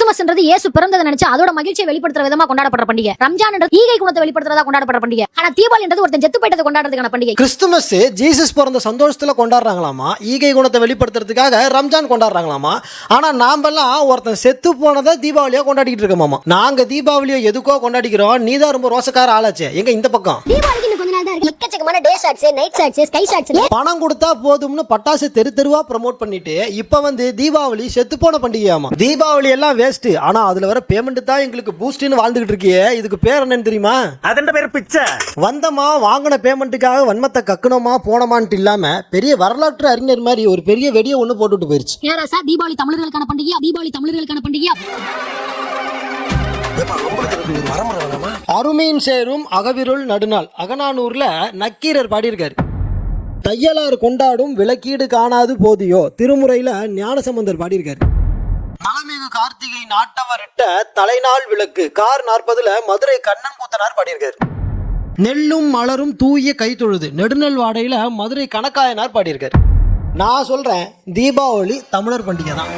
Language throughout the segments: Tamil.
கிறிஸ்துமஸ்ன்றது இயேசு பிறந்ததை நினைச்சு அதோட மகிழ்ச்சியை வெளிப்படுத்துற விதமா கொண்டாடப்படுற பண்டிகை. ரம்ஜான்ன்றது ஈகை குணத்தை வெளிப்படுத்துறதா கொண்டாடப்படுற பண்டிகை. ஆனா தீபாவளின்றது ஒருத்தன் செத்து போயிட்டதை கொண்டாடுறதுக்கான பண்டிகை. கிறிஸ்துமஸ் ஜீசஸ் பிறந்த சந்தோஷத்துல கொண்டாடுறாங்களாமா, ஈகை குணத்தை வெளிப்படுத்துறதுக்காக ரம்ஜான் கொண்டாடுறாங்களாமா. ஆனா நாமெல்லாம் ஒருத்தன் செத்து போனதை தீபாவளியா கொண்டாடிட்டு இருக்கோமாமா. நாங்க தீபாவளியை எதுக்கோ கொண்டாடிக்கிறோம், நீதான் ரொம்ப ரோசக்கார ஆளாச்சே. எங்க இந்த பக்கம் தீபாவளிக்கு கொஞ்ச நாள் தான் இருக்கு. எக்கச்சக்கமான day shots, night shots, sky shots. பணம் கொடுத்தா போதும்னு பட்டாசு தெரு தெருவா ப்ரோமோட் பண்ணிட்டு இப்ப வந்து தீபாவளி செத்து போன பண்டிகையாமா. தீபாவளி எல்லாம் வேஸ்ட், ஆனா அதுல வர பேமெண்ட் தான் எங்களுக்கு பூஸ்ட்னு வாழ்ந்துகிட்டு இருக்கியே. இதுக்கு பேர் என்னன்னு தெரியுமா? அதன் பேர் பிச்சை. வந்தமா வாங்கின பேமெண்ட்டுக்காக வன்மத்தை கக்கணுமா போனமான்ட்டு இல்லாம பெரிய வரலாற்று அறிஞர் மாதிரி ஒரு பெரிய வெடியை ஒண்ணு போட்டுட்டு போயிருச்சு. ஏராசா தீபாவளி தமிழர்களுக்கான பண்டிகையா? தீபாவளி தமிழர்களுக்கான பண்டிகையா? அருமையின் சேரும் அகவிருள் நடுநாள் அகநானூர்ல நக்கீரர் பாடியிருக்காரு. தையலார் கொண்டாடும் விளக்கீடு காணாது போதியோ திருமுறையில ஞானசம்பந்தர் பாடியிருக்காரு. நலமிகு கார்த்திகை நாட்டவரிட்ட தலைநாள் விளக்கு கார் 40ல மதுரை கண்ணன் கூத்தனார் பாடியிருக்காரு. நெல்லும் மலரும் தூய கை தொழுது நெடுநெல் வாடையில மதுரை கணக்காயனார் பாடியிருக்காரு. நான் சொல்றேன், தீபாவளி தமிழர் பண்டிகை தான்.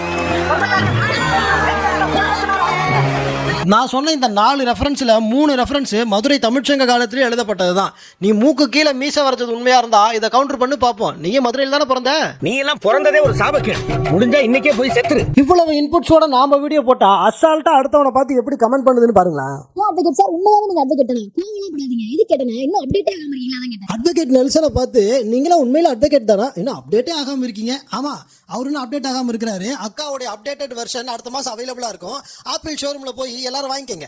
நான் சொன்ன இந்த 4 ரெஃபரன்ஸ்ல 3 ரெஃபரன்ஸ் மதுரை தமிழ்ச்சங்க காலத்திலே எழுதப்பட்டது தான். நீ மூக்கு கீழே மீச வரைச்சது உண்மையா இருந்தா இதை கவுண்டர் பண்ணி பார்ப்போம். நீங்க மதுரையில் தானே பிறந்த? நீ எல்லாம் பிறந்ததே ஒரு சாபக்கேடு. முடிஞ்சா இன்னைக்கே போய் செத்துரு. இவ்வளவு இன்புட்ஸோட நாம வீடியோ போட்டா அசால்ட்டா அடுத்தவனை பார்த்து எப்படி கமெண்ட் பண்ணுதுன்னு பாருங்களா. அட்வொகேட் சார், உண்மையாவே நீங்க அட்வொகேட் தானே? கோவலாம் படாதீங்க. இது கேட்டேனே, இன்னும் அப்டேட்டே ஆகாம இருக்கீங்களா தான் கேட்டேன். அட்வொகேட் நெல்சனை பார்த்து நீங்களா உண்மையில அட்வொகேட் தானா, இன்னும் அப்டேட்டே ஆகாம இருக்கீங்க? ஆமா, அவரு இன்னும் அப்டேட் ஆகாம இருக்கிறாரு. அக்காவுடைய அப்டேட்டட் வெர்ஷன் அடுத்த மாசம் அவைலபிளா இருக்கும். ஆப்பிள் ஷோரூம்ல போய் எல்லாரும் வாங்கிக்கங்க.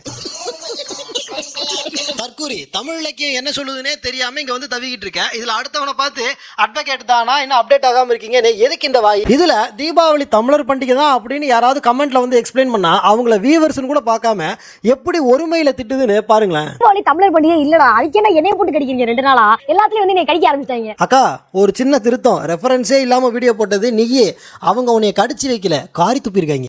தற்கூரி தமிழ் இலக்கியம் என்ன சொல்லுதுன்னே தெரியாம இங்க வந்து தவிக்கிட்டு இருக்கேன். இதுல அடுத்தவனை பார்த்து அட்வொகேட் தானா, இன்னும் அப்டேட் ஆகாம இருக்கீங்க, எதுக்கு இந்த வாய்? இதுல தீபாவளி தமிழர் பண்டிகை தான் அப்படின்னு யாராவது கமெண்ட்ல வந்து எக்ஸ்பிளைன் பண்ணா அவங்கள வியூவர்ஸ்னு கூட பார்க்காம எப்படி ஒருமையில திட்டுதுன்னு பாருங்களேன். தீபாவளி தமிழர் பண்டிகை இல்லடா, அதுக்கு என்ன என்னைய போட்டு கடிக்கிறீங்க 2 நாளா? எல்லாத்துலயும் வந்து நீ கடிக்க ஆரம்பிச்சிட்டாங்க. அக்கா, ஒரு சின்ன திருத்தம், ரெஃபரன்ஸே இல்லாம வீடியோ போட்டது நீயே. அவங்க உன்னைய கடிச்சு வைக்கல, காரி துப்பிருக்காங்க.